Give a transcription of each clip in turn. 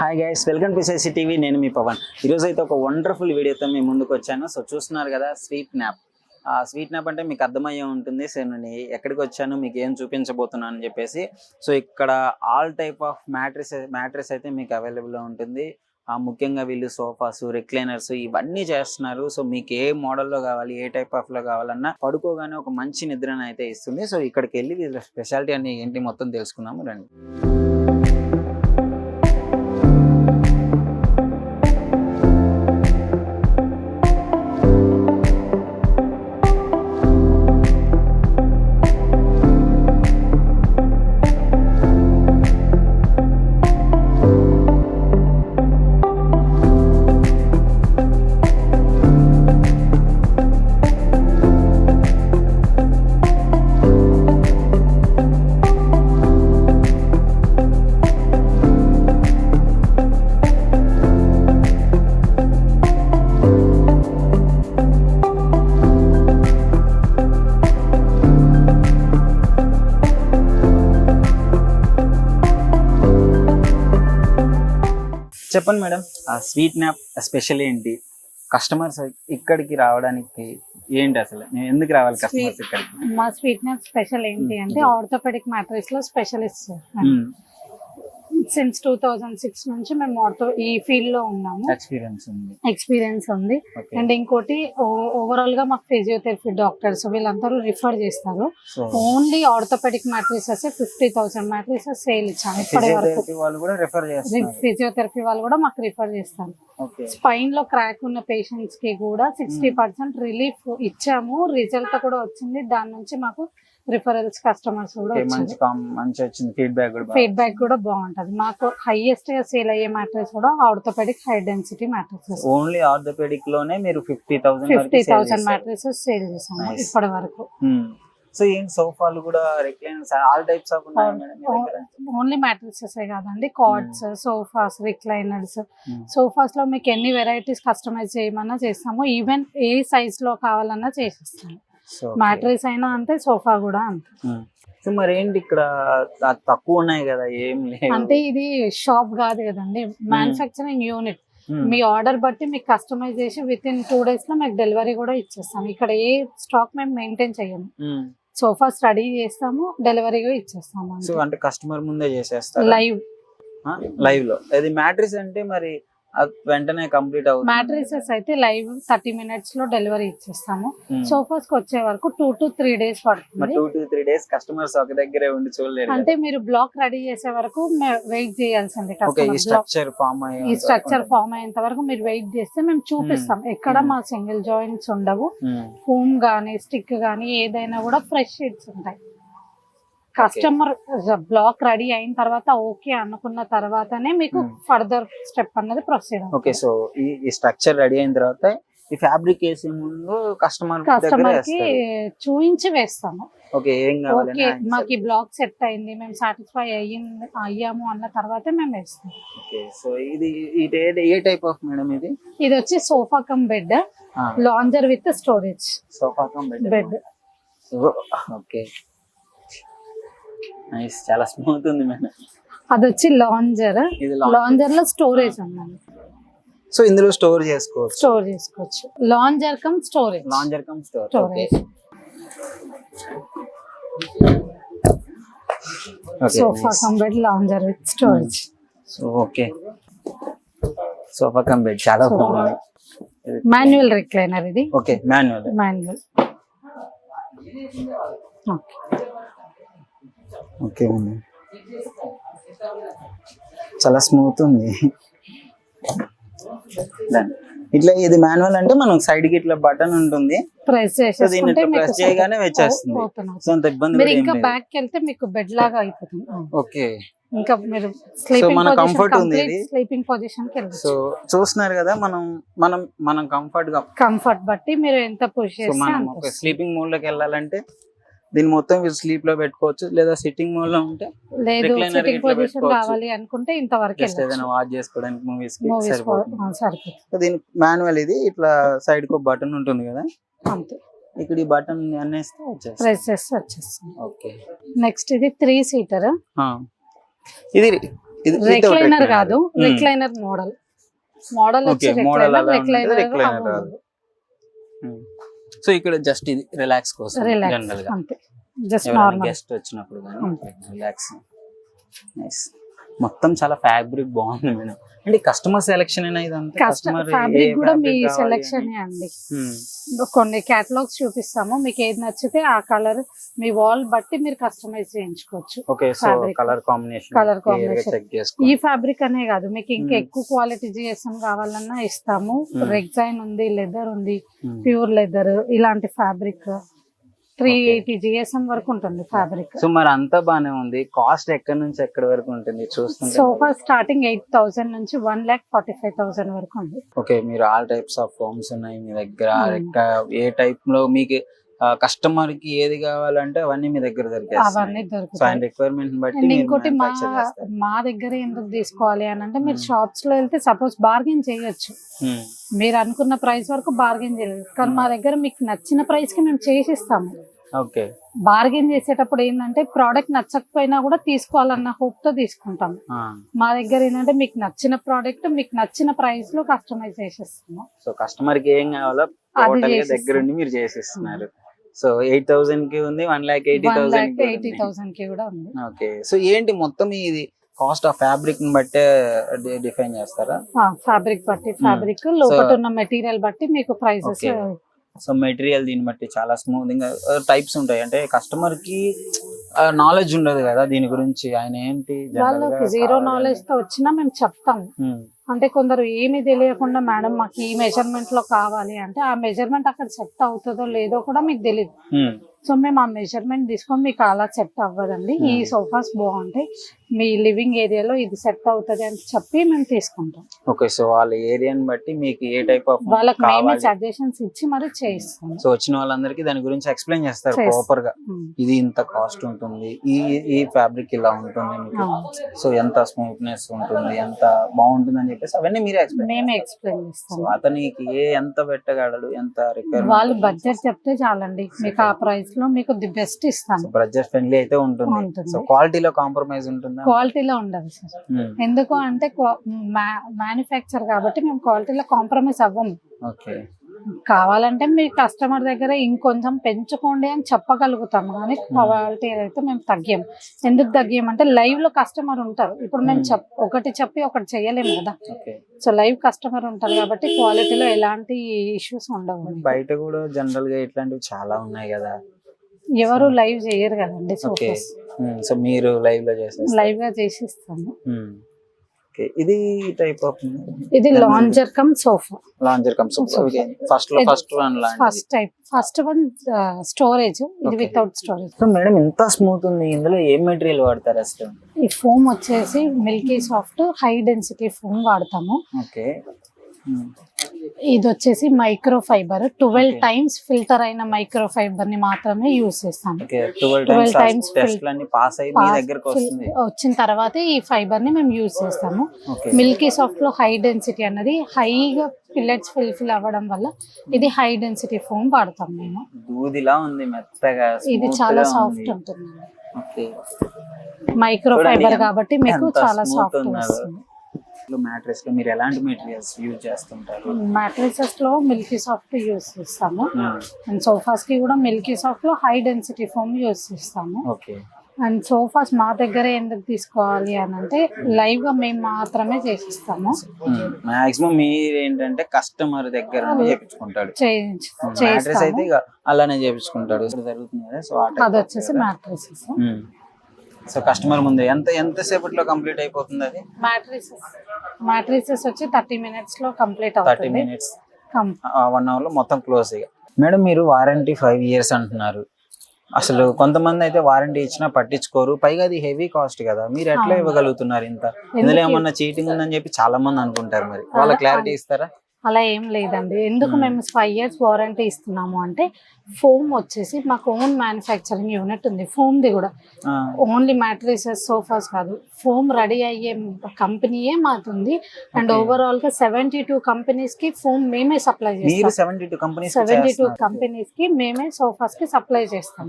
Hi guys, welcome to CC TV. నేను మీ పవన్. ఈరోజు అయితే ఒక వండర్ఫుల్ వీడియోతో మీ ముందుకు వచ్చాను. సో చూస్తున్నారు కదా, స్వీట్ న్యాప్. స్వీట్ న్యాప్ అంటే మీకు అర్థమయ్యే ఉంటుంది. సో నేను ఎక్కడికి వచ్చాను, మీకు ఏం చూపించబోతున్నాను అని చెప్పేసి. సో ఇక్కడ ఆల్ టైప్ ఆఫ్ మ్యాట్రెస్ అయితే మీకు అవైలబుల్లో ఉంటుంది. ముఖ్యంగా వీళ్ళు సోఫాస్, రిక్లైనర్స్ ఇవన్నీ చేస్తున్నారు. సో మీకు ఏ మోడల్లో కావాలి, ఏ టైప్ ఆఫ్ లో కావాలన్నా పడుకోగానే ఒక మంచి నిద్రను అయితే ఇస్తుంది. సో ఇక్కడికి వెళ్ళి వీళ్ళ స్పెషాలిటీ అన్ని ఏంటి మొత్తం తెలుసుకుందాము రండి. చెప్పండి మేడం, స్వీట్ న్యాప్ స్పెషల్ ఏంటి? కస్టమర్స్ ఇక్కడికి రావడానికి ఏంటి, అసలు నేను ఎందుకు రావాలి కస్టమర్స్ ఇక్కడికి? మా స్వీట్ న్యాప్ స్పెషల్ ఏంటి అంటే ఆర్థోపెడిక్ మ్యాట్రెస్ లో స్పెషలిస్ట్. సిన్స్ 2006 నుంచి మేము ఈ ఫీల్డ్ లో ఉన్నాము. ఎక్స్పీరియన్స్ ఉంది. అండ్ ఇంకోటి ఓవరాల్ గా మాకు ఫిజియోథెరపీ డాక్టర్స్ వీళ్ళందరూ రిఫర్ చేస్తారు. Only orthopedic mattresses 50,000 mattresses sale ఇచ్చాము ఇప్పటి వరకు. ఫిజియోథెరపీ వాళ్ళు కూడా మాకు రిఫర్ చేస్తారు. స్పైన్ లో క్రాక్ ఉన్న పేషెంట్స్ కి కూడా 60% రిలీఫ్ ఇచ్చాము. రిజల్ట్ కూడా వచ్చింది. దాని నుంచి మాకు రిఫరల్స్ కస్టమర్స్ కూడా ఫీడ్బ్యాక్ కూడా బాగుంటది. మాకు హైయెస్ట్ గా సేల్ అయ్యే మ్యాట్రెస్ కూడా orthopedic high density mattresses. Only orthopedic లోనే మీరు 50,000 మ్యాట్రెసెస్ సేల్ చేసాము ఇప్పటి వరకు. సో ఏంటి, సోఫాలు కూడా, రిక్లైనర్స్, ఆల్ టైప్స్ ఆఫ్ ఉన్నాయి మేడం? ఓన్లీ మ్యాట్రెసెస్ కాదండి, కార్డ్స్, సోఫాస్, రిక్లైనర్స్. సోఫాస్ లో మీకు ఎన్ని వెరైటీస్ కస్టమైజ్ చేయమన్నా చేస్తాము. ఈవెన్ ఏ సైజ్ లో కావాలన్నా చేసేస్తాము. మ్యాట్రెస్ అయినా అంతే, సోఫా కూడా అంతే. సో మరి ఏంటి ఇక్కడ తక్కువ ఉన్నాయి కదా, ఏం లేదు అంటే ఇది షాప్ కాదు కదండి, మ్యానుఫ్యాక్చరింగ్ యూనిట్. మీ ఆర్డర్ బట్టి మీకు కస్టమైజ్ చేసి విత్ ఇన్ 2 days లో మీకు డెలివరీ కూడా ఇచ్చేస్తాం. ఇక్కడ ఏ స్టాక్ మేము మెయింటైన్ చేయము. సోఫాస్ రెడీ చేస్తాము, డెలివరీ కూడా ఇచ్చేస్తాము. సో అంటే కస్టమర్ ముందే చేసేస్తారు లైవ్ లో. అది మ్యాట్రెస్ అంటే మరి వెంటనే కంప్లీట్ అవుతుంది. మ్యాట్రెసెస్ అయితే లైవ్ 30 minutes లో డెలివరీ ఇచ్చేస్తాము. సోఫాస్ కి వచ్చే వరకు 2 to 3 days పడుతుంది. 2 to 3 days కస్టమర్స్ ఒక దగ్గరే ఉండి చూడలేరు. అంటే మీరు బ్లాక్ రెడీ చేసే వరకు వెయిట్ చేయాల్సింది. ఈ స్ట్రక్చర్ ఫామ్ అయ్యేంత వరకు మీరు వెయిట్ చేస్తే మేము చూపిస్తాం. ఎక్కడ మా సింగిల్ జాయింట్స్ ఉండవు. ఫోమ్ గానీ స్టిక్ గానీ ఏదైనా కూడా ఫ్రెష్ షీట్స్ ఉంటాయి. కస్టమర్ బ్లాక్ రెడీ అయిన తర్వాత ఓకే అనుకున్న తర్వాతనే మీకు ఫర్దర్ స్టెప్ అన్నది ప్రొసీడ్. ఓకే, సో ఈ స్ట్రక్చర్ రెడీ అయిన తర్వాత ఈ ఫ్యాబ్రిక్ వేసే ముందు కస్టమర్ కి చూయించి వేస్తాము. ఓకే, మాకు ఈ బ్లాక్ సెట్ అయింది, మేము సాటిస్ఫై అయ్యాము అన్న తర్వాత మేము వేస్తాం. ఓకే, సో ఇది ఏ టైప్ ఆఫ్ మేడం? ఇది వచ్చి sofa cum bed, lounger with storage. Sofa cum bed. Okay, nice, చాలా స్మూత్ ఉంది మేడం. అది వచ్చి లాంజర్ లో స్టోరేజ్ అన్నది. సో ఇందులో స్టోర్ చేసుకోవచ్చు. Lounger come storage. Sofa cum bed, lounger with storage. So okay, sofa cum bed చాలా బాగుంది. మాన్యువల్ రిక్లైనర్ ఇది. Okay, manual. ఓకే, చాలా స్మూత్ ఉంది. ఇట్లా ఇది మాన్యువల్ అంటే మనం సైడ్ కి ఇట్లా బటన్ ఉంటుంది, ప్రెస్ చేయగానే వచ్చేస్తుంది. సో అంత ఇబ్బంది. ఇంకా బ్యాక్ కి వెళ్తే మీకు బెడ్ లాగా అయిపోతుంది. ఓకే, ఇంకా మీరు స్లీపింగ్ పొజిషన్ కి వెళ్ళచ్చు. సో చూస్తున్నారు కదా, మనం కంఫర్ట్ బట్టి మీరు ఎంత పుష్ చేస్తే స్లీపింగ్ మోడ్ లోకి వెళ్ళాలంటే దీన్ని మొత్తం స్లీప్ లో పెట్టుకోవచ్చు, లేదా సిట్టింగ్ మోడ్ లో ఉంటే కావాలి అనుకుంటే ఇంతవరకు ఏదైనా వాచ్ చేసుకోవడానికి మూవీస్ కి సరిపోతుంది. దీని మాన్యువల్ ఇది ఇట్లా సైడ్ కు బటన్ ఉంటుంది కదా, అంతే. ఇక్కడ ఈ బటన్ అనేస్తే వచ్చేస్తుంది. ఓకే, నెక్స్ట్ ఇది 3 seater. ఇది ఇది రెక్లైనర్ కాదు, రెక్లైనర్ మోడల్ వచ్చి మోడల్ రెక్లైనర్ రెక్లైనర్ రాదు. సో ఇక్కడ జస్ట్ ఇది రిలాక్స్ కోసం జనరల్ గా అంతే, జస్ట్ నార్మల్ గెస్ట్ వచ్చినప్పుడు కానీ రిలాక్స్. నైస్. మొత్తం చాలా ఫ్యాబ్రిక్ బాగుంది మేడం. అంటే కస్టమర్ సెలెక్షన్ అయినా ఇదంతా కస్టమర్ ఫ్యాబ్రిక్ కూడా మీ సెలెక్షన్ అండి. కొన్ని కేటలాగ్స్ చూపిస్తాము, మీకు ఏది నచ్చితే ఆ కలర్ మీ వాల్ బట్టి మీరు కస్టమైజ్ చేయించుకోవచ్చు. Okay, so colour combination check చేసుకో. ఈ ఫ్యాబ్రిక్ అనే కాదు, మీకు ఇంకా ఎక్కువ క్వాలిటీ జిఎస్ఎం కావాలన్నా ఇస్తాము. రెగ్జైన్ ఉంది, లెదర్ ఉంది, ప్యూర్ లెదర్, ఇలాంటి ఫ్యాబ్రిక్ 380 జిఎస్ఎం వరకు ఉంటుంది ఫ్యాబ్రిక్. సో మరి అంతా బానే ఉంది. కాస్ట్ ఎక్కడి నుంచి ఎక్కడి వరకు ఉంటుంది చూస్తుంటే? సోఫా స్టార్టింగ్ 8,000 నుంచి 1,45,000 వరకు ఉంది. ఓకే, మీరు ఆల్ టైప్స్ ఆఫ్ ఫోమ్స్ ఉన్నాయి మీ దగ్గర. ఏ టైప్ లో మీకు కస్టమర్ కి ఏది కావాలంటే అవన్నీ మీ దగ్గర అవన్నీ దొరికాయి. దొరుకుతాయి. రిక్వైర్మెంట్ బట్టి ఇంకోటి మా దగ్గర ఎందుకు తీసుకోవాలి అని అంటే, మీరు షాప్స్ లో వెళ్తే సపోజ్ బార్గెన్ చేయొచ్చు, మీరు అనుకున్న ప్రైస్ వరకు బార్గెన్ చేయలేదు. కానీ మా దగ్గర మీకు నచ్చిన ప్రైస్ కి మేము చేసిస్తాము. ఓకే, బార్గెన్ చేసేటప్పుడు ఏంటంటే ప్రోడక్ట్ నచ్చకపోయినా కూడా తీసుకోవాలన్న హోప్ తో తీసుకుంటాం. మా దగ్గర ఏంటంటే మీకు నచ్చిన ప్రోడక్ట్ మీకు నచ్చిన ప్రైస్ లో కస్టమైజ్ చేసేస్తాము. సో కస్టమర్ కి ఏం కావాలో దగ్గరుండి మీరు చేసిస్తున్నారు. సో 8,000 కి ఉంది, 1,80,000 కి కూడా ఉంది. ఓకే, సో ఏంటి మొత్తం ఇది కాస్ట్ ఆఫ్ ఫ్యాబ్రిక్ ని బట్టే డిఫైన్ చేస్తారా? ఫ్యాబ్రిక్ బట్టి, ఫ్యాబ్రిక్ లోపల ఉన్న మెటీరియల్ బట్టి మీకు ప్రైసెస్. సో మెటీరియల్ దీన్ని బట్టి చాలా స్మూత్ టైప్స్ ఉంటాయి. అంటే కస్టమర్ కి నాలెడ్జ్ ఉండదు కదా దీని గురించి, ఆయన ఏంటి వాళ్ళకి జీరో నాలెడ్జ్ తో వచ్చినా మేము చెప్తాం. అంటే కొందరు ఏమీ తెలియకుండా మేడం మాకు ఈ మెజర్మెంట్ లో కావాలి అంటే, ఆ మెజర్మెంట్ అక్కడ సెట్ అవుతుందో లేదో కూడా మీకు తెలియదు. సో మేము ఆ మెజర్మెంట్ తీసుకొని మీకు అలా సెట్ అవ్వదండి, ఈ సోఫాస్ బాగుంటాయి, మీ లివింగ్ ఏరియాలో ఇది సెట్ అవుతుంది అని చెప్పి మేము తీసుకుంటాం. ఓకే, సో వాళ్ళ ఏరియాని బట్టి మీకు ఏ టైప్ ఆఫ్ వాళ్ళకి మేమే సజెషన్స్ ఇచ్చి మరి చేయిస్తాం. సో వచ్చిన వాళ్ళందరికీ దాని గురించి ఎక్స్ప్లెయిన్ చేస్తారు ప్రాపర్ గా. ఇది ఇంత కాస్ట్ ఉంటుంది, ఈ ఫ్యాబ్రిక్ ఇలా ఉంటుంది మీకు, సో ఎంత స్మూత్నెస్ ఉంటుంది, ఎంత బాగుంటుంది అని చెప్పేసి అవన్నీ మీరే మేమే ఎక్స్ప్లెయిన్ చేస్తాం. అతనికి ఎంత పెట్టగలడు, ఎంత రిక్వైర్మెంట్, వాళ్ళు బడ్జెట్ చెప్తే చాలండి, మీకు ఆ ప్రైస్ లో మీకు ది బెస్ట్ ఇస్తాను. బడ్జెట్ ఫ్రెండ్లీ అయితే ఉంటుంది. సో క్వాలిటీలో కాంప్రమైజ్ ఉంటుంది? క్వాలిటీలో ఉండదు సార్. ఎందుకు అంటే మ్యానుఫ్యాక్చర్ కాబట్టి మేము క్వాలిటీలో కాంప్రమైజ్ అవ్వము. ఓకే, కావాలంటే మీ కస్టమర్ దగ్గర ఇంకొంచెం పెంచుకోండి అని చెప్పగలుగుతాము, కానీ క్వాలిటీ అయితే మేము తగ్గాం. ఎందుకు తగ్గామంటే లైవ్ లో కస్టమర్ ఉంటారు. ఇప్పుడు మేము ఒకటి చెప్పి ఒకటి చేయలేము కదా. సో లైవ్ కస్టమర్ ఉంటారు కాబట్టి క్వాలిటీలో ఎలాంటి ఇష్యూస్ ఉండవు. బయట కూడా జనరల్ గా ఇట్లాంటివి చాలా ఉన్నాయి కదా, ఎవరు లైవ్ చేయరు కదండి. సో మీరు లైవ్ లో చేస్తారు? లైవ్ గా చేసిస్తాము. ఇది టైప్ ఆఫ్, ఇది lounger come sofa. Lounger come sofa. First one storage, ఇది వితౌట్ స్టోరేజ్. సో మేడం ఇంత స్మూత్ ఉంది, ఇందులో ఏం మెటీరియల్ వాడతారు అసలు? ఈ ఫోమ్ వచ్చేసి Milky soft high density foam వాడతాము. ఓకే, ఇది వచ్చేసి మైక్రో ఫైబర్, 12 టైమ్స్ ఫిల్టర్ అయిన మైక్రో ఫైబర్ ని మాత్రమే యూజ్ చేస్తాము. 12 టైమ్స్ వచ్చిన తర్వాత ఈ ఫైబర్ ని మేము యూజ్ చేస్తాము. మిల్కీ సాఫ్ట్ లో హై డెన్సిటీ అన్నది హైగా పిల్లెట్స్ ఫిల్ అవ్వడం వల్ల ఇది హై డెన్సిటీ ఫోమ్ వాడతాం మేము. దూదిలా ఉంది, మెత్తగా, ఇది చాలా సాఫ్ట్ ఉంటుంది. మైక్రో ఫైబర్ కాబట్టి మీకు చాలా సాఫ్ట్ వస్తుంది. మ్యాట్రెస్ లో మీరు ఎలాంటి మెటీరియల్స్ యూజ్ చేస్తుంటారు? మ్యాట్రెసెస్ లో మిల్కీ సాఫ్ట్ యూజ్ చేస్తాము, అండ్ సోఫాస్ కి కూడా మిల్కీ సాఫ్ట్ లో హై డెన్సిటీ ఫోమ్ యూజ్ చేస్తాము. ఓకే, అండ్ సోఫాస్ మా దగ్గర ఎందుకు తీసుకోవాలి అని అంటే, లైవ్ గా మేము మాత్రమే చేసిస్తాము. మాక్సిమం మీరు ఏంటంటే కస్టమర్ దగ్గర చేయించుకుంటాడు, చేస్తాము, అలానే చేయించుకుంటాడు. జరుగుతుంది కదా. సో అది వచ్చేసి మ్యాట్రెసెస్. సో కస్టమర్ ముందు ఎంత సేపట్లో కంప్లీట్ అయిపోతుంది అది? మ్యాట్రిసెస్ వచ్చి 30 minutes లో కంప్లీట్ అవుతుంది. 30 minutes, 1 hour లో మొత్తం క్లోజ్. ఇక మేడం మీరు వారంటీ 5 years అంటున్నారు. అసలు కొంతమంది అయితే వారంటీ ఇచ్చినా పట్టించుకోరు, పైగా అది హెవీ కాస్ట్ కదా, మీరు ఎట్లా ఇవ్వగలుగుతున్నారు ఇంత? ఇందులో ఏమన్నా చీటింగ్ ఉందని చెప్పి చాలా మంది అనుకుంటారు, మరి వాళ్ళ క్లారిటీ ఇస్తారా? అలా ఏం లేదండి. ఎందుకు మేము 5 years వారంటీ ఇస్తున్నాము అంటే ఫోమ్ వచ్చేసి మాకు ఓన్ మ్యానుఫ్యాక్చరింగ్ యూనిట్ ఉంది. ఫోమ్ది కూడా ఓన్లీ మ్యాట్రిసెస్ సోఫాస్ కాదు, ఫోమ్ రెడీ అయ్యే కంపెనీయే మాకుంది. అండ్ ఓవరాల్ గా 72 కంపెనీస్ కి ఫోమ్ మేమే సప్లై చేస్తాం. 72 కంపెనీస్ కి మేమే సోఫాస్ కి సప్లై చేస్తాం.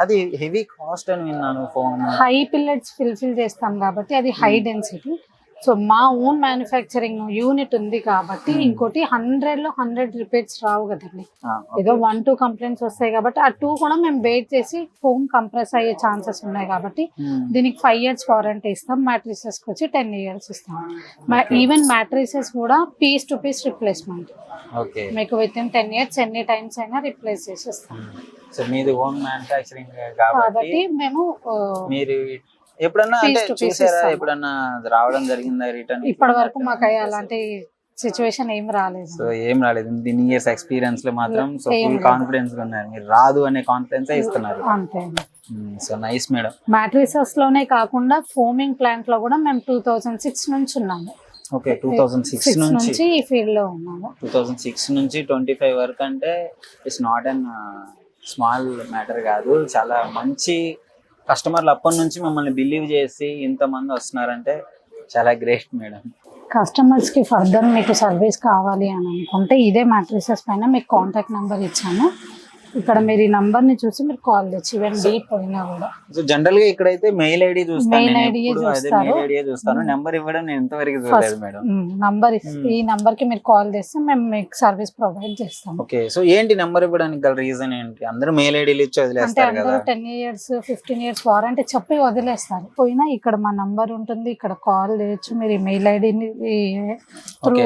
అది హెవీ కాస్ట్ అని విన్నాను. ఫోమ్ హై పిల్లెట్స్ ఫిల్ చేస్తాం కాబట్టి అది హై డెన్సిటీ. సో మా ఓన్ మ్యానుఫ్యాక్చరింగ్ యూనిట్ ఉంది కాబట్టి ఇంకోటి 100లో 100 రిపీట్స్ రావు కదండి. ఏదో 1-2 కంప్లైంట్స్ వస్తాయి కాబట్టి ఆ 2 కూడా మేము బేట్ చేసి ఫోమ్ కంప్రెస్ అయ్యే ఛాన్సెస్ ఉన్నాయి కాబట్టి దీనికి 5 years వారంటీ ఇస్తాం. మ్యాట్రిసెస్ కి వచ్చి 10 years ఇస్తాం. ఈవెన్ మ్యాట్రిసెస్ కూడా పీస్ టు పీస్ రిప్లేస్మెంట్ మీకు విత్ ఇన్ 10 years ఎన్ని టైమ్స్ అయినా రిప్లేస్ చేసేస్తాం. సో మీది ఓన్ మ్యానుఫ్యాక్చరింగ్ కాబట్టి మేము మీరు ఎప్పుడన్నా చూసారా, ఎప్పుడన్నా రావడం జరిగిందా రిటర్న్? ఇప్పటి వరకు మాకు అలాంటి సిచ్యువేషన్ ఏం రాలేదు. సో ఏం రాలేదు. ఇన్ని ఇయర్స్ ఎక్స్పీరియన్స్ లో మాత్రం సో ఫుల్ కాన్ఫిడెన్స్ గా ఉన్నారు. మీరు రాదు అనే కాన్ఫిడెన్స్ ఇస్తున్నారు. అంతే. So nice madam. మ్యాట్రిసెస్ లోనే కాకుండా ఫోమింగ్ ప్లాంట్ లో కూడా మేము 2006 నుంచి ఉన్నాము. ఓకే, 2006 నుంచి ఈ ఫీల్డ్ లో ఉన్నాము. 2006 నుంచి 25 వరకు అంటే it's not an small matter కాదు. చాలా మంచి కస్టమర్లు అప్పటి నుంచి మమ్మల్ని బిలీవ్ చేసి ఇంతమంది వస్తున్నారంటే చాలా గ్రేట్ మేడం. కస్టమర్స్ కి ఫర్దర్ మీకు సర్వీస్ కావాలి అని అనుకుంటే ఇదే మ్యాట్రిసెస్ పైన మీకు కాంటాక్ట్ నెంబర్ ఇచ్చాను. ఇక్కడ మీరు ఈ నంబర్ ని చూసి మీరు కాల్ చేయొచ్చు. ఈవెన్ డీప్ పోయినా కూడా. సో జనరల్ గా ఇక్కడైతే మెయిల్ ఐడి చూస్తాను. నెంబర్ ఇవ్వడం నేను ఎంతవరకు చూడలేదు మేడం. నంబర్ ఈ నంబర్ కి మీరు కాల్ చేస్తే మేము మీకు సర్వీస్ ప్రొవైడ్ చేస్తాం. ఓకే, సో ఏంటి నెంబర్ ఇవ్వడానికి గల రీజన్ ఏంటి? అందరూ మెయిల్ ఐడీలు ఇచ్చి వదిలేస్తారు కదా. 10 years 15 years వారంటీ చెప్పి వదిలేస్తారు. పోయినా ఇక్కడ మా నంబర్ ఉంటుంది, ఇక్కడ కాల్ చేయొచ్చు. మీరు ఈ మెయిల్ ఐడిని త్రూ.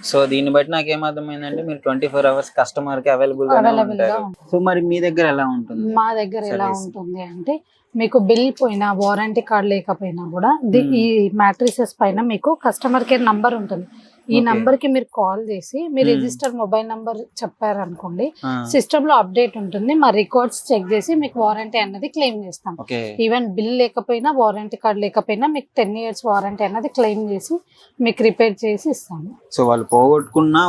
సో దీన్ని బట్టి నాకు ఏమర్థమైందంటే మీరు 24 hours కస్టమర్ కి అవైలబుల్ గా ఉంటారు. సో మరి మీ దగ్గర ఎలా ఉంటుంది? మా దగ్గర ఎలా ఉంటుంది అంటే మీకు బిల్ పోయినా వారంటీ కార్డ్ లేకపోయినా కూడా ఈ మ్యాట్రిసెస్ పైన మీకు కస్టమర్ కేర్ నంబర్ ఉంటుంది. ఈ నంబర్ కి మీరు కాల్ చేసి మీ రిజిస్టర్ మొబైల్ నంబర్ చెప్పారనుకోండి, సిస్టమ్ లో అప్డేట్ ఉంటుంది. మా రికార్డ్స్ చెక్ చేసి మీకు వారంటీ అన్నది క్లెయిమ్ చేస్తాం. ఈవెన్ బిల్ లేకపోయినా వారంటీ కార్డ్ లేకపోయినా మీకు 10 years వారంటీ అన్నది క్లెయిమ్ చేసి మీకు రిపేర్ చేసి ఇస్తాము. సో వాళ్ళు పోగొట్టుకున్నా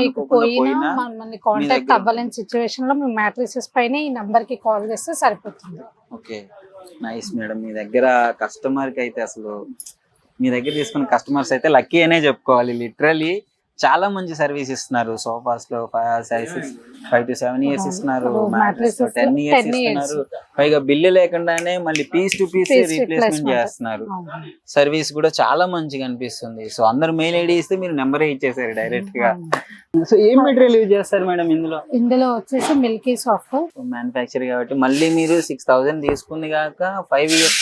మీకు పోయినా మమ్మల్ని కాంటాక్ట్ అవ్వలేని సిచ్యువేషన్ లో మీ మ్యాట్రిసెస్ పైన ఈ నంబర్ కి కాల్ చేస్తే సరిపోతుంది. Okay, nice madam. మీ దగ్గర కస్టమర్ కి అయితే అసలు మీ దగ్గర తీసుకున్న కస్టమర్స్ అయితే లక్కీ అనే చెప్పుకోవాలి. లిటరలీ చాలా మంచి సర్వీస్ ఇస్తున్నారు. సోఫాస్ లో 5 to 7 years ఇస్తున్నారు, మ్యాట్రెస్ లో 10 years ఇస్తున్నారు. పైగా బిల్లు లేకుండానే మళ్ళీ పీస్ టు పీస్ రీప్లేస్మెంట్ చేస్తున్నారు. సర్వీస్ కూడా చాలా మంచిగా అనిపిస్తుంది. సో అందరు మెయిల్ ఐడి ఇస్తే మీరు నెంబర్ ఇచ్చేసారు డైరెక్ట్ గా. సో ఏం మెటీరియల్ యూజ్ చేస్తారు మేడం ఇందులో వచ్చేసి మిల్కీ సాఫ్ట్ మ్యానుఫ్యాక్చర్ కాబట్టి మళ్ళీ మీరు 6000 తీసుకుంది కాక 5 years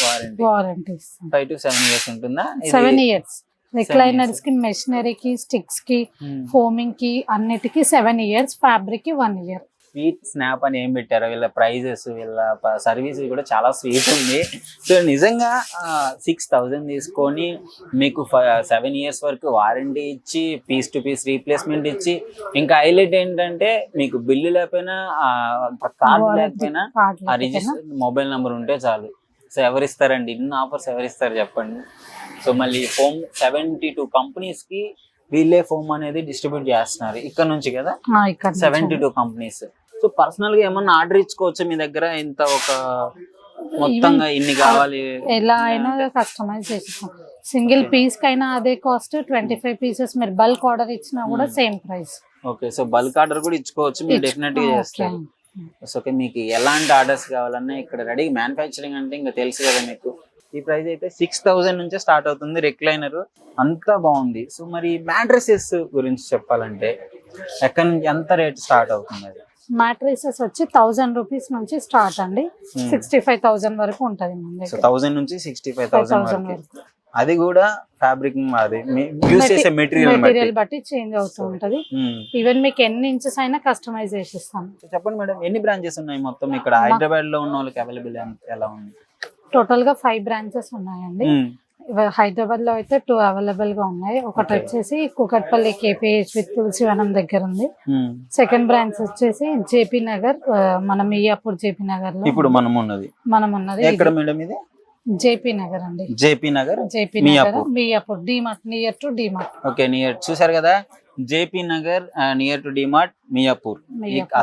వారంటీ 5 to 7 years ఉంటుందా? 7 years. రిక్లైనర్స్ కి, మెషినరీకి, స్టిక్స్ కి, ఫోమింగ్ కి అన్నిటికి 7 years, ఫ్యాబ్రిక్ కి 1 year. స్వీట్ స్నాప్ అని ఏం పెట్టారో, వీళ్ళ ప్రైజెస్ వీళ్ళ సర్వీస్ కూడా చాలా స్వీట్ ఉంది. సో నిజంగా 6000 తీసుకొని మీకు 7 years వరకు వారంటీ ఇచ్చి పీస్ టు పీస్ రీప్లేస్మెంట్ ఇచ్చి, ఇంకా హైలైట్ ఏంటంటే మీకు బిల్లు లేకపోయినా కార్డు లేకపోయినా ఆ రిజిస్టర్ మొబైల్ నెంబర్ ఉంటే చాలు. సో ఎవరిస్తారండి ఇన్ని ఆఫర్స్? ఎవరిస్తారు చెప్పండి. సో మళ్ళీ ఫోమ్ 72 కంపెనీస్ కి వీళ్ళే ఫోమ్ అనేది డిస్ట్రిబ్యూట్ చేస్తున్నారు ఇక్కడ నుంచి కదా. 72 కంపెనీస్. సో పర్సనల్ గా ఏమన్నా ఆర్డర్ ఇచ్చుకోవచ్చు మీ దగ్గర? ఇంత ఒక మొత్తంగా ఇన్ని కావాలి ఎలా అయినా కస్టమైజ్ చేస్తాం. సింగిల్ పీస్ కైనా అదే కాస్ట్. 25 pieces మీరు బల్క్ ఆర్డర్ ఇచ్చినా కూడా same price. Okay, so bulk order కూడా ఇచ్చుకోవచ్చు మీరు, డెఫినెట్ గా చేస్తారు. ఓకే, మీకు ఎలాంటి ఆర్డర్స్ కావాలన్నా ఇక్కడ రెడీ. మ్యానుఫ్యాక్చరింగ్ అంటే ఇంకా తెలుసు కదా మీకు. ఈ ప్రైస్ అయితే 6000 నుంచే స్టార్ట్ అవుతుంది. రిక్లైనర్ అంతా బాగుంది. సో మరి మ్యాట్రెసెస్ గురించి చెప్పాలంటే ఎక్కడి నుంచి ఎంత రేట్ స్టార్ట్ అవుతుంది? మ్యాట్రెసెస్ వచ్చి 1000 rupees నుంచి స్టార్ట్ అండి. 65,000 వరకు ఉంటది. 1000 నుంచి 65,000 వరకు. అది కూడా ఫ్యాబ్రిక్ అది యూస్ చేసే మెటీరియల్ బట్టి చేంజ్ అవుతూ ఉంటది. ఈవెన్ మీకు ఎన్ని ఇంచెస్ అయినా కస్టమైజ్ చేసిస్తాం. చెప్పండి మేడం, ఎన్ని బ్రాంచెస్ ఉన్నాయి మొత్తం ఇక్కడ? హైదరాబాద్ లో ఉన్న వాళ్ళకి అవైలబుల్ ఎలా ఉంది? టోటల్ గా 5 branches ఉన్నాయండి. హైదరాబాద్ లో అయితే 2 అవైలబుల్ గా ఉన్నాయి. ఒకటి వచ్చేసి కుకట్పల్లి KPH విత్ తులసివనం దగ్గర ఉంది. సెకండ్ బ్రాంచ్ వచ్చేసి జేపీ నగర్, మన మియాపూర్ జేపీ నగర్ లో ఇప్పుడు మనం ఉన్నది. ఎక్కడ మేడం ఇది? జేపీ నగర్ అండి. JP Nagar Miyapur DMart near to DMart. Okay, near. చూసారు కదా, JP Nagar near to DMart Miyapur.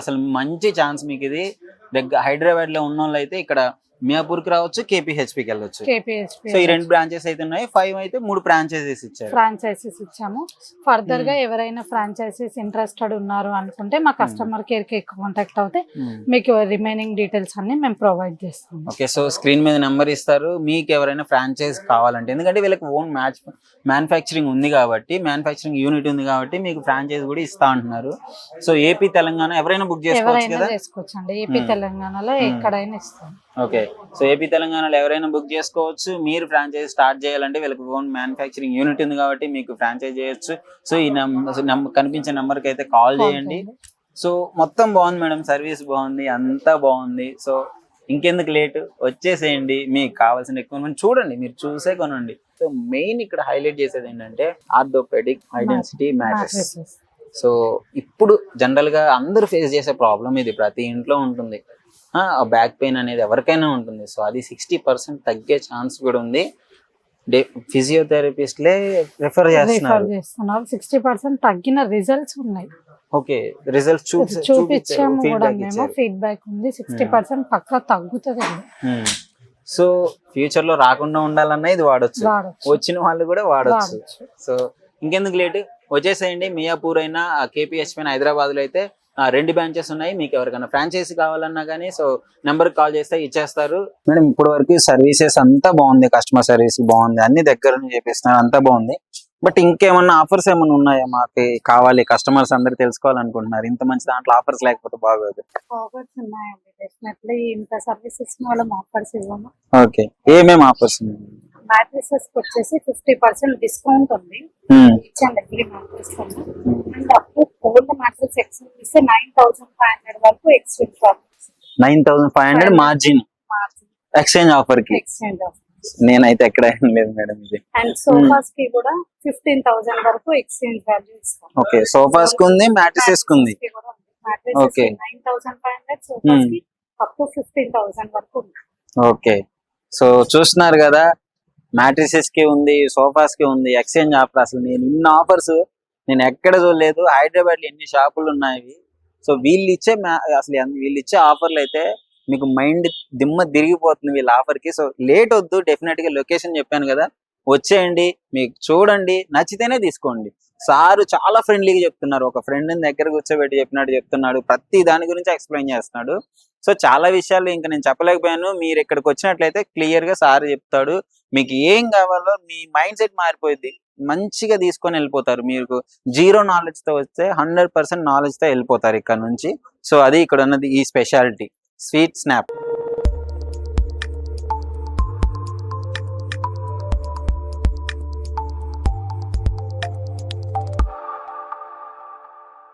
అసలు మంచి ఛాన్స్ మీకు ఇది. దగ్గర హైదరాబాద్ లో ఉన్న వాళ్ళు అయితే ఇక్కడ మియాపూర్ కి రావచ్చు, కేపీహెచ్పీకి వెళ్ళొచ్చు. సో ఈ 2 బ్రాంచెస్ అయితే ఉన్నాయి. 5 అయితే 3 ఫ్రాంచైజీస్ ఇచ్చారు. ఫ్రాంచైజీస్ ఇచ్చాము. ఫర్దర్ గా ఎవరైనా ఫ్రాంచైజీస్ ఇంట్రెస్టెడ్ ఉన్నారు అనుకుంటే మా కస్టమర్ కేర్ కి కాంటాక్ట్ అవుతే మీకు రిమైనింగ్ డీటెయిల్స్ అన్ని మేము ప్రొవైడ్ చేస్తాం. ఓకే, సో స్క్రీన్ మీద నెంబర్ ఇస్తారు. మీకు ఎవరైనా ఫ్రాంచైజ్ కావాలంటే, ఎందుకంటే వీళ్ళకి ఓన్ మ్యానుఫ్యాక్చరింగ్ ఉంది కాబట్టి, మ్యానుఫ్యాక్చరింగ్ యూనిట్ ఉంది కాబట్టి మీకు ఫ్రాంచైజ్ కూడా ఇస్తా అంటున్నారు. సో ఏపీ తెలంగాణ ఎవరైనా బుక్ చేసుకోవచ్చు కదా? చేసుకోవచ్చు అండి. ఏపీ తెలంగాణలో ఎక్కడైనా ఇస్తాం. ఓకే, సో ఏపీ తెలంగాణలో ఎవరైనా బుక్ చేసుకోవచ్చు. మీరు ఫ్రాంచైజ్ స్టార్ట్ చేయాలంటే వీళ్ళకి ఓన్ మ్యానుఫ్యాక్చరింగ్ యూనిట్ ఉంది కాబట్టి మీకు ఫ్రాంచైజ్ చేయొచ్చు. సో ఈ కనిపించే నెంబర్ కి అయితే కాల్ చేయండి. సో మొత్తం బాగుంది మేడం, సర్వీస్ బాగుంది, అంతా బాగుంది. సో ఇంకెందుకు లేట్, వచ్చేసేయండి. మీకు కావాల్సిన ఎక్కువ చూడండి, మీరు చూసే కొనండి. సో మెయిన్ ఇక్కడ హైలైట్ చేసేది ఏంటంటే orthopedic high density mattress. So ఇప్పుడు జనరల్ గా అందరూ ఫేస్ చేసే ప్రాబ్లం ఇది, ప్రతి ఇంట్లో ఉంటుంది. బ్యాక్ పెయిన్ అనేది ఎవరికైనా ఉంటుంది. సో అది 60% తగ్గే ఛాన్స్ కూడా ఉంది. ఫిజియోథెరపిస్ట్లే రిఫర్ చేస్తున్నారు. 60% తగ్గిన రిజల్ట్స్ ఉన్నాయి. ఓకే, రిజల్ట్స్ చూపించాము కూడా మేము. ఫీడ్బ్యాక్ ఉంది. 60% పక్కా తగ్గుతుంది. సో ఫ్యూచర్ లో రాకుండా ఉండాలన్నా ఇది వాడొచ్చు, వచ్చిన వాళ్ళు కూడా వాడొచ్చు. సో ఇంకెందుకు లేట్, వచ్చేసేయండి. మియాపూర్ అయినా కేపీహెచ్పీ అయినా హైదరాబాద్ లో అయితే 2 బ్రాంచెస్ ఉన్నాయి. మీకు ఎవరికైనా ఫ్రాంచైజీ కావాలన్నా కానీ సో నెంబర్ కాల్ చేస్తే ఇచ్చేస్తారు. మేడం ఇప్పటి వరకు సర్వీసెస్ అంతా బాగుంది, కస్టమర్ సర్వీస్ బాగుంది, అన్ని దగ్గర నుంచి చేపిస్తున్నారు, అంతా బాగుంది. బట్ ఇంకేమన్నా ఆఫర్స్ ఏమన్నా ఉన్నాయా? మాకు కావాలి, కస్టమర్స్ అందరు తెలుసుకోవాలనుకుంటున్నారు. ఇంత మంచి దాంట్లో ఆఫర్స్ లేకపోతే బాగోదు. ఆఫర్స్ ఉన్నాయండి, డెఫినెట్లీ. ఇంత సర్వీస్ ఇస్తున్న వాళ్ళం ఆఫర్స్ ఇవ్వము. ఓకే, ఏమేమి ఆఫర్స్ ఉన్నాయి? మ్యాట్రిసెస్ వచ్చేసి 50% డిస్కౌంట్ ఉంది. ఇచ్చాను దగ్గర మ్యాట్రిస్ అండ్ అప్పుడు ఓల్డ్ మ్యాట్రిస్ ఎక్స్చేంజ్ ఇస్తే 9,500 వరకు exchange offer. 9,500 margin exchange offer కి. నేనైతే ఎక్కడ లేదు మేడం ఇది. అండ్ సోఫాస్ కి కూడా 15,000 వరకు ఎక్స్చేంజ్ వాల్యూ ఇస్తాం. ఓకే, సోఫాస్ కు ఉంది, మ్యాట్రిసెస్ కు ఉంది. ఓకే, 9,500 సోఫాస్ కి అప్ టు 15,000 వరకు ఉంది. ఓకే, సో చూస్తున్నారు కదా, మ్యాట్రిసెస్ కి ఉంది, సోఫాస్ కి ఉంది, ఎక్స్చేంజ్ ఆఫర్. అసలు నేను ఇన్ని ఆఫర్స్ నేను ఎక్కడ చూడలేదు. హైదరాబాద్ లో ఎన్ని షాపులు ఉన్నాయి. సో వీళ్ళు ఇచ్చే ఆఫర్లు అయితే మీకు మైండ్ దిమ్మ తిరిగిపోతుంది వీళ్ళ ఆఫర్ కి. సో లేట్ వద్దు, డెఫినెట్ గా లొకేషన్ చెప్పాను కదా, వచ్చేయండి, మీకు చూడండి, నచ్చితేనే తీసుకోండి. సారు చాలా ఫ్రెండ్లీగా చెప్తున్నారు. ఒక ఫ్రెండ్ దగ్గర కూర్చోబెట్టి చెప్తున్నాడు, ప్రతి దాని గురించి ఎక్స్ప్లెయిన్ చేస్తున్నాడు. సో చాలా విషయాలు ఇంకా నేను చెప్పలేకపోయాను. మీరు ఇక్కడికి వచ్చినట్లయితే క్లియర్ గా సార్ చెప్తాడు. మీకు ఏం కావాలో మీ మైండ్ సెట్ మారిపోయింది, మంచిగా తీసుకొని వెళ్ళిపోతారు. మీకు 0 నాలెడ్జ్ తో వస్తే 100% నాలెడ్జ్ తో వెళ్ళిపోతారు ఇక్కడ నుంచి. సో అది ఇక్కడ ఉన్నది ఈ స్పెషాలిటీ స్వీట్ స్నాప్.